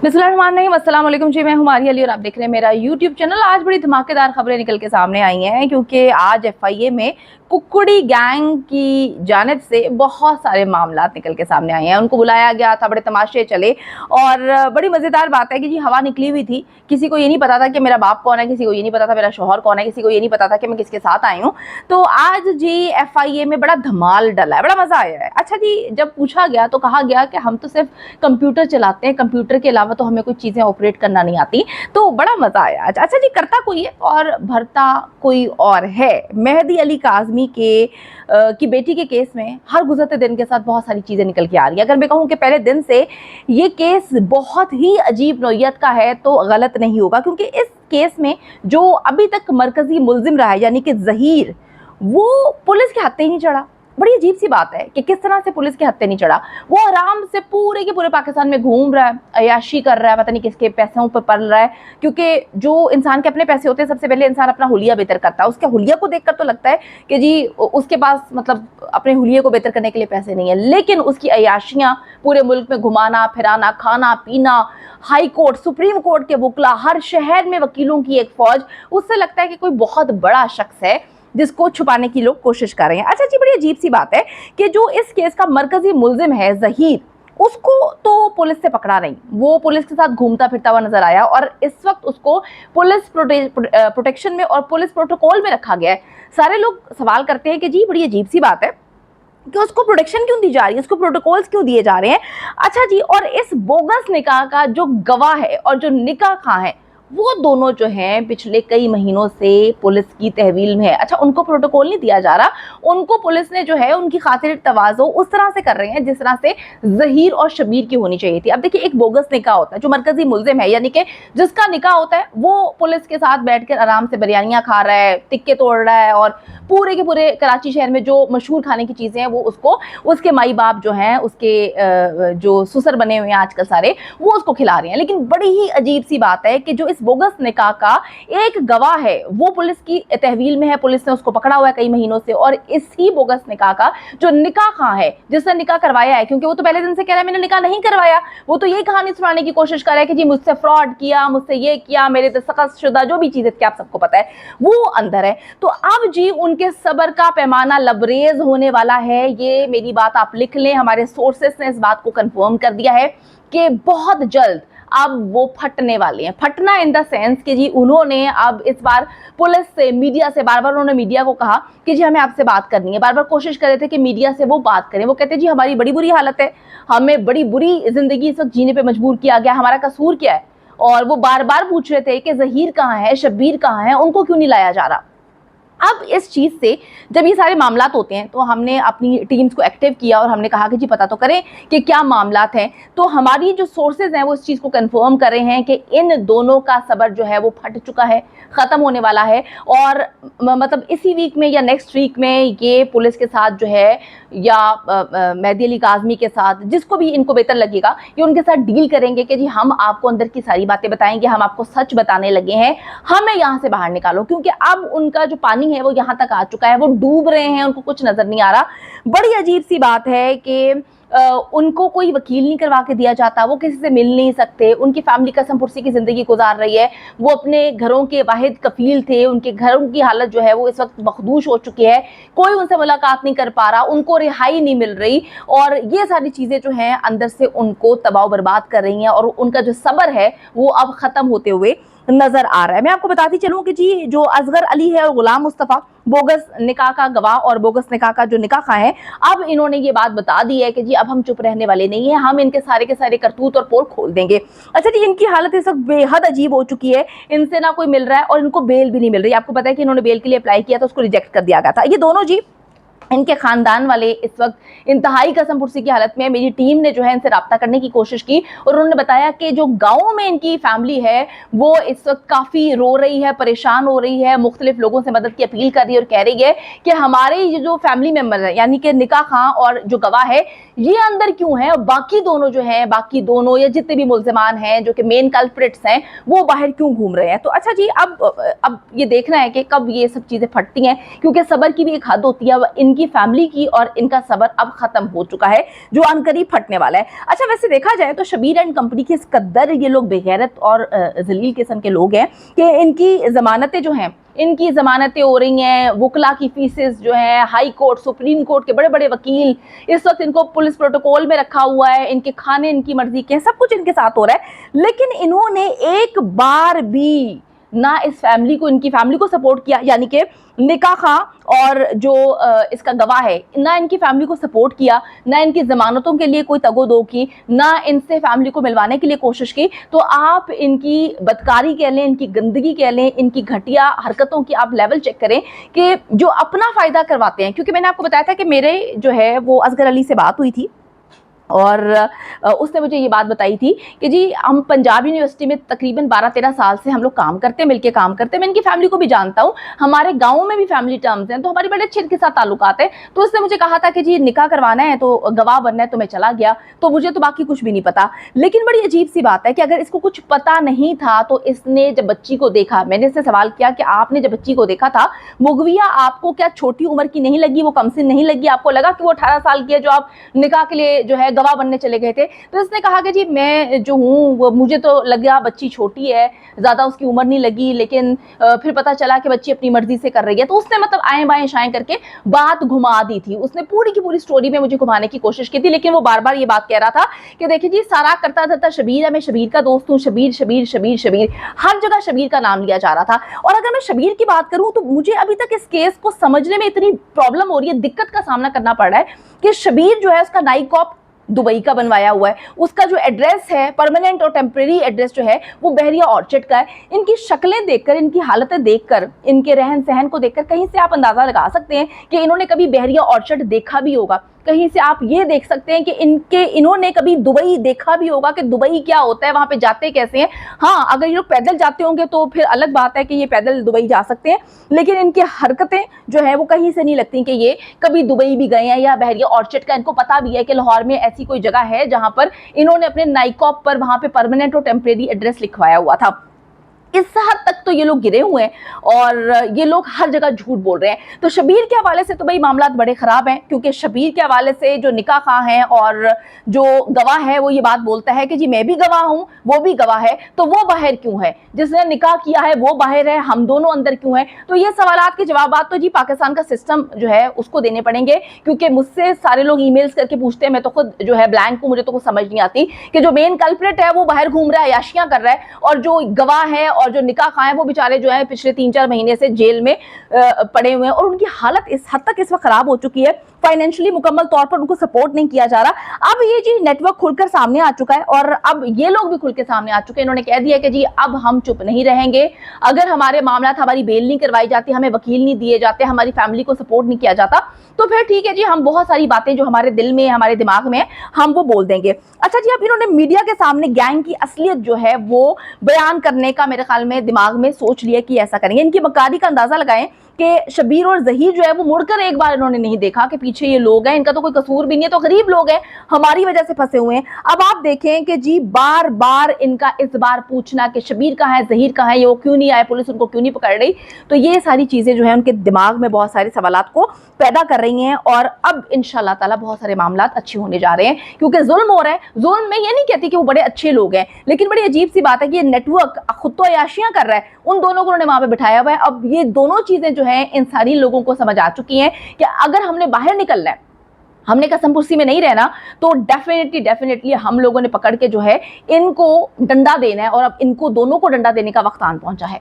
बिस्मिल्लाहिर्रहमानिर्रहीम, अस्सलाम वालेकुम जी। मैं हूं मारिया अली और आप देख रहे हैं मेरा यूट्यूब चैनल। आज बड़ी धमाकेदार खबरें निकल के सामने आई हैं क्योंकि आज एफआईए में कुक्कुड़ी गैंग की जानिब से बहुत सारे मामलात निकल के सामने आए हैं। उनको बुलाया गया था, बड़े तमाशे चले और बड़ी मज़ेदार बात है कि जी हवा निकली हुई थी। किसी को ये नहीं पता था कि मेरा बाप कौन है, किसी को ये नहीं पता था मेरा शौहर कौन है, किसी को ये नहीं पता था कि मैं किसके साथ आई हूँ। तो आज जी एफआईए में बड़ा धमाल डला है, बड़ा मज़ा आया है। अच्छा जी, जब पूछा गया तो कहा गया कि हम तो सिर्फ कंप्यूटर चलाते हैं, कंप्यूटर के अलावा तो हमें कोई चीज़ें ऑपरेट करना नहीं आती। तो बड़ा मज़ा आया। अच्छा जी, करता कोई है और भरता कोई और है। मेहदी अली काज़मी की बेटी के केस में हर गुजरते दिन के साथ बहुत सारी चीज़ें निकल के आ रही है। अगर मैं कहूँ कि पहले दिन से ये केस बहुत ही अजीब नौइयत का है तो गलत नहीं होगा, क्योंकि इस केस में जो अभी तक मरकज़ी मुल्जिम रहा है यानी कि ज़हीर, वो पुलिस के हत्थे ही नहीं चढ़ा। बड़ी अजीब सी बात है कि किस तरह से पुलिस के हत्थे नहीं चढ़ा। वो आराम से पूरे के पूरे पाकिस्तान में घूम रहा है, अयाशी कर रहा है, पता नहीं किसके पैसों पर पल रहा है। क्योंकि जो इंसान के अपने पैसे होते हैं, सबसे पहले इंसान अपना हुलिया बेहतर करता है। उसके हुलिया को देखकर तो लगता है कि जी उसके पास मतलब अपने हुलिये को बेहतर करने के लिए पैसे नहीं है, लेकिन उसकी अयाशियाँ पूरे मुल्क में घुमाना फिराना, खाना पीना, हाई कोर्ट सुप्रीम कोर्ट के वकला, हर शहर में वकीलों की एक फौज, उससे लगता है कि कोई बहुत बड़ा शख्स है जिसको छुपाने की लोग कोशिश कर रहे हैं। अच्छा जी, बड़ी अजीब सी बात है कि जो इस केस का मरकजी मुल्जिम है ज़हीर, उसको तो पुलिस से पकड़ा नहीं। वो पुलिस के साथ घूमता फिरता हुआ नजर आया और इस वक्त उसको पुलिस प्रोटेक्शन में और पुलिस प्रोटोकॉल में रखा गया है। सारे लोग सवाल करते हैं कि जी बड़ी अजीब सी बात है कि उसको प्रोटेक्शन क्यों दी जा रही है, उसको प्रोटोकॉल्स क्यों दिए जा रहे हैं। अच्छा जी, और इस बोगस निकाह का जो गवाह है और जो निकाह खां है, वो दोनों जो हैं पिछले कई महीनों से पुलिस की तहवील में है। अच्छा, उनको प्रोटोकॉल नहीं दिया जा रहा, उनको पुलिस ने जो है उनकी खातिर तवाज़ो उस तरह से कर रहे हैं जिस तरह से ज़हीर और शबीर की होनी चाहिए थी। अब देखिए, एक बोगस निकाह होता है, जो मरकजी मुल्जिम है यानी कि जिसका निकाह होता है, वो पुलिस के साथ बैठकर आराम से बिरयानियाँ खा रहा है, टिक्के तोड़ रहा है और पूरे के पूरे कराची शहर में जो मशहूर खाने की चीज़ें हैं वो उसको उसके माई बाप जो हैं, उसके जो ससुर बने हुए हैं आजकल सारे, वो उसको खिला रहे हैं। लेकिन बड़ी ही अजीब सी बात है कि जो इस बोगस निकाह का एक गवाह है वो पुलिस की तहवील में है, पुलिस ने उसको पकड़ा हुआ है कई महीनों से। और इसी बोगस निकाह का जो निकाह खां है, जिसने निकाह करवाया है, क्योंकि वो तो पहले दिन से कह रहा है मैंने निकाह नहीं करवाया, वो तो यही कहानी सुनाने की कोशिश कर रहा है कि जी मुझसे फ्रॉड किया, मुझसे ये किया, मेरे दस्तखत शुदा जो भी चीज़ें थी आप सबको पता है, वो अंदर है। तो अब जी उनके सब्र का पैमाना लबरेज होने वाला है। ये मेरी बात आप लिख लें, हमारे सोर्सेस ने इस बात को कंफर्म कर दिया है कि बहुत जल्द अब वो फटने वाले हैं। फटना इन द सेंस कि जी उन्होंने अब इस बार पुलिस से, मीडिया से, बार बार उन्होंने मीडिया को कहा कि जी हमें आपसे बात करनी है। बार बार कोशिश कर रहे थे कि मीडिया से वो बात करें। वो कहते जी हमारी बड़ी बुरी हालत है, हमें बड़ी बुरी जिंदगी इस वक्त जीने पे मजबूर किया गया, हमारा कसूर क्या है। और वो बार बार पूछ रहे थे कि ज़हीर कहाँ है, शब्बीर कहाँ है, उनको क्यों नहीं लाया जा रहा। अब इस चीज़ से जब ये सारे मामलात होते हैं तो हमने अपनी टीम्स को एक्टिव किया और हमने कहा कि जी पता तो करें कि क्या मामलात हैं। तो हमारी जो सोर्सेज हैं वो इस चीज़ को कंफर्म कर रहे हैं कि इन दोनों का सब्र जो है वो फट चुका है, ख़त्म होने वाला है। और मतलब इसी वीक में या नेक्स्ट वीक में ये पुलिस के साथ जो है या मेहदी अली काज़मी के साथ, जिसको भी इनको बेहतर लगेगा, ये उनके साथ डील करेंगे कि जी हम आपको अंदर की सारी बातें बताएंगे, हम आपको सच बताने लगे हैं, हमें यहाँ से बाहर निकालो। क्योंकि अब उनका जो पानी है वो यहाँ तक आ चुका है, वो डूब रहे हैं, उनको कुछ नजर नहीं आ रहा। बड़ी अजीब सी बात है कि उनको कोई वकील नहीं करवा के दिया जाता, वो किसी से मिल नहीं सकते, उनकी फैमिली कसम पुरसी की ज़िंदगी गुजार रही है। वो अपने घरों के वाहिद कफील थे, उनके घरों की हालत जो है वो इस वक्त मखदूश हो चुकी है, कोई उनसे मुलाकात नहीं कर पा रहा, उनको रिहाई नहीं मिल रही। और ये सारी चीज़ें जो हैं अंदर से उनको तबाह बर्बाद कर रही हैं और उनका जो सब्र है वो अब ख़त्म होते हुए नजर आ रहा है। मैं आपको बताती चलूं कि जी जो असगर अली है और गुलाम मुस्तफ़ा, बोगस निकाह का गवाह और बोगस निकाह का जो निकाह खां है, अब इन्होंने ये बात बता दी है कि जी अब हम चुप रहने वाले नहीं हैं, हम इनके सारे के सारे करतूत और पोल खोल देंगे। अच्छा जी, इनकी हालत इस वक्त बेहद अजीब हो चुकी है, इनसे ना कोई मिल रहा है और इनको बेल भी नहीं मिल रही। आपको पता है कि इन्होंने बेल के लिए अप्लाई किया था, उसको रिजेक्ट कर दिया गया था। ये दोनों जी, इनके खानदान वाले इस वक्त इंतहाई कसम पुरसी की हालत में। मेरी टीम ने जो है इनसे रब्ता करने की कोशिश की और उन्होंने बताया कि जो गाँव में इनकी फैमिली है वो इस वक्त काफ़ी रो रही है, परेशान हो रही है, मुख्तलिफ लोगों से मदद की अपील कर रही है और कह रही है कि हमारे ये जो फैमिली मेम्बर है यानी कि निकाह खां और जो गवाह है ये अंदर क्यों है, बाकी दोनों जो हैं, बाकी दोनों या जितने भी मुल्ज़िमान हैं जो कि मेन कल्प्रिट्स हैं वो बाहर क्यों घूम रहे हैं। तो अच्छा जी, अब ये देखना है कि कब ये सब चीज़ें फटती हैं, क्योंकि सब्र की भी एक हद होती है। ان کی فیملی کی اور ان کا صبر اب ختم ہو چکا ہے جو عنقریب پھٹنے والا ہے۔ اچھا ویسے دیکھا جائے تو شبیر اینڈ کمپنی کے اس قدر یہ لوگ بے غیرت اور ذلیل قسم کے لوگ ہیں کہ ان کی ضمانتیں جو ہیں، ان کی ضمانتیں ہو رہی ہیں، وکلا کی فیسز جو ہیں، ہائی کورٹ سپریم کورٹ کے بڑے بڑے وکیل اس وقت ان کو پولیس پروٹوکول میں رکھا ہوا ہے، ان کے کھانے ان کی مرضی کے ہیں، سب کچھ ان کے ساتھ ہو رہا ہے، لیکن انہوں نے ایک بار بھی نہ اس فیملی کو، ان کی فیملی کو سپورٹ کیا، یعنی کہ نکاح خواہ اور جو اس کا گواہ ہے، نہ ان کی فیملی کو سپورٹ کیا، نہ ان کی ضمانتوں کے لیے کوئی تگ و دو کی، نہ ان سے فیملی کو ملوانے کے لیے کوشش کی۔ تو آپ ان کی بدکاری کہہ لیں، ان کی گندگی کہہ لیں، ان کی گھٹیا حرکتوں کی آپ لیول چیک کریں کہ جو اپنا فائدہ کرواتے ہیں۔ کیونکہ میں نے آپ کو بتایا تھا کہ میرے جو ہے وہ اصغر علی سے بات ہوئی تھی اور اس نے مجھے یہ بات بتائی تھی کہ جی ہم پنجاب یونیورسٹی میں تقریباً 12-13 سال سے ہم لوگ کام کرتے ہیں، مل کے کام کرتے ہیں، میں ان کی فیملی کو بھی جانتا ہوں، ہمارے گاؤں میں بھی فیملی ٹرمز ہیں، تو ہمارے بڑے اچھے ان کے ساتھ تعلقات ہیں۔ تو اس نے مجھے کہا تھا کہ جی نکاح کروانا ہے تو گواہ بننا ہے، تو میں چلا گیا، تو مجھے تو باقی کچھ بھی نہیں پتا۔ لیکن بڑی عجیب سی بات ہے کہ اگر اس کو کچھ پتا نہیں تھا تو اس نے جب بچی کو دیکھا، میں نے اس سے سوال کیا کہ آپ نے جب بچی کو دیکھا تھا مغویہ آپ کو کیا چھوٹی عمر کی نہیں لگی، وہ کم سن نہیں لگی، آپ کو لگا کہ وہ 18 سال کی ہے جو آپ نکاح کے لیے جو ہے گواہ بننے چلے گئے تھے؟ تو اس نے کہا کہ جی میں جو ہوں وہ مجھے تو لگا بچی چھوٹی ہے، زیادہ اس کی عمر نہیں لگی، لیکن پھر پتا چلا کہ بچی اپنی مرضی سے کر رہی ہے۔ تو اس نے مطلب آئیں بائیں شائیں کر کے بات گھما دی تھی، اس نے پوری کی پوری سٹوری میں مجھے گھمانے کی کوشش کی تھی، لیکن وہ بار بار یہ بات کہہ رہا تھا کہ دیکھیں جی سارا کرتا دھرتا شبیر ہے، میں شبیر کا دوست ہوں، شبیر شبیر شبیر شبیر، ہر جگہ شبیر کا نام لیا جا رہا تھا۔ اور اگر میں شبیر کی بات کروں تو مجھے ابھی تک اس کیس کو سمجھنے میں اتنی پرابلم ہو رہی ہے، دقت کا سامنا کرنا پڑ رہا ہے کہ شبیر جو ہے اس کا نائٹ کاپ دبئی کا بنوایا ہوا ہے، اس کا جو ایڈریس ہے پرماننٹ اور ٹیمپریری ایڈریس جو ہے وہ بحریہ آرچڈ کا ہے۔ ان کی شکلیں دیکھ کر، ان کی حالتیں دیکھ کر، ان کے رہن سہن کو دیکھ کر کہیں سے آپ اندازہ لگا سکتے ہیں کہ انہوں نے کبھی بحریہ آرچڈ دیکھا بھی ہوگا، کہیں سے آپ یہ دیکھ سکتے ہیں کہ انہوں نے کبھی دبئی دیکھا بھی ہوگا کہ دبئی کیا ہوتا ہے، وہاں پہ جاتے کیسے ہیں۔ ہاں اگر یہ لوگ پیدل جاتے ہوں گے تو پھر الگ بات ہے کہ یہ پیدل دبئی جا سکتے ہیں، لیکن ان کی حرکتیں جو ہیں وہ کہیں سے نہیں لگتی کہ یہ کبھی دبئی بھی گئے ہیں یا بحریہ آرچڈ کا ان کو پتہ بھی ہے کہ لاہور میں ایسی کوئی جگہ ہے جہاں پر انہوں نے اپنے نائکاپ پر وہاں پہ پرماننٹ اور ٹیمپریری ایڈریس لکھوایا ہوا تھا۔ اس حد تک تو یہ لوگ گرے ہوئے ہیں اور یہ لوگ ہر جگہ جھوٹ بول رہے ہیں۔ تو شبیر کے حوالے سے تو بھائی معاملات بڑے خراب ہیں، کیونکہ شبیر کے حوالے سے جو نکاح خواہ ہیں اور جو گواہ ہے وہ یہ بات بولتا ہے کہ جی میں بھی گواہ ہوں، وہ بھی گواہ ہے، تو وہ باہر کیوں ہے؟ جس نے نکاح کیا ہے وہ باہر ہے، ہم دونوں اندر کیوں ہیں؟ تو یہ سوالات کے جوابات تو جی پاکستان کا سسٹم جو ہے اس کو دینے پڑیں گے، کیونکہ مجھ سے سارے لوگ ای میلز کر کے پوچھتے ہیں، میں تو خود جو ہے بلینک ہوں، مجھے تو کچھ سمجھ نہیں آتی کہ جو مین کلپریٹ ہے وہ باہر گھوم رہا ہے، عیاشیاں کر رہا ہے، اور جو گواہ ہے اور جو نکاح خواہ ہیں وہ بیچارے جو ہیں پچھلے 3-4 مہینے سے جیل میں پڑے ہوئے ہیں، اور ان کی حالت اس حد تک اس وقت خراب ہو چکی ہے، فائنینشلی مکمل طور پر ان کو سپورٹ نہیں کیا جا رہا۔ اب یہ جی نیٹ ورک کھل کر سامنے آ چکا ہے اور اب یہ لوگ بھی کھل کے سامنے آ چکے ہیں، انہوں نے کہہ دیا کہ جی اب ہم چپ نہیں رہیں گے، اگر ہمارے معاملات، ہماری بیل نہیں کروائی جاتی، ہمیں وکیل نہیں دیے جاتے، ہماری فیملی کو سپورٹ نہیں کیا جاتا، تو پھر ٹھیک ہے جی ہم بہت ساری باتیں جو ہمارے دل میں، ہمارے دماغ میں ہم وہ بول دیں گے۔ اچھا جی اب انہوں نے میڈیا کے سامنے گینگ کی اصلیت جو ہے وہ بیان کرنے کا میرے خیال میں دماغ میں سوچ لیا کہ ایسا کریں گے۔ ان کی مکاری کا اندازہ لگائیں کہ شبیر اور ظہیر جو ہے وہ مڑ کر ایک بار انہوں نے نہیں دیکھا کہ پیچھے یہ لوگ ہیں، ان کا تو کوئی قصور بھی نہیں ہے، تو غریب لوگ ہیں، ہماری وجہ سے پھنسے ہوئے ہیں۔ اب آپ دیکھیں کہ جی بار بار ان کا اس بار پوچھنا کہ شبیر کہاں ہے، ظہیر کہاں ہے، یہ وہ کیوں نہیں آئے، پولیس ان کو کیوں نہیں پکڑ رہی، تو یہ ساری چیزیں جو ہیں ان کے دماغ میں بہت سارے سوالات کو پیدا کر رہی ہیں، اور اب انشاءاللہ تعالیٰ بہت سارے معاملات اچھے ہونے جا رہے ہیں، کیونکہ ظلم ہو رہا ہے۔ ظلم میں یہ نہیں کہتی کہ وہ بڑے اچھے لوگ ہیں، لیکن بڑی عجیب سی بات ہے کہ یہ نیٹ ورک خود تو عیاشیاں کر رہا ہے، ان دونوں کو انہوں نے وہاں پہ بٹھایا ہوا ہے۔ اب یہ دونوں چیزیں جو ہیں ان ساری لوگوں کو سمجھ آ چکی ہیں کہ اگر ہم نے باہر نکلنا ہے، ہم نے قسم پرسی میں نہیں رہنا، تو ڈیفینیٹلی ہم لوگوں نے پکڑ کے جو ہے ان کو ڈنڈا دینا ہے، اور اب ان کو دونوں کو ڈنڈا دینے کا وقت آن پہنچا ہے۔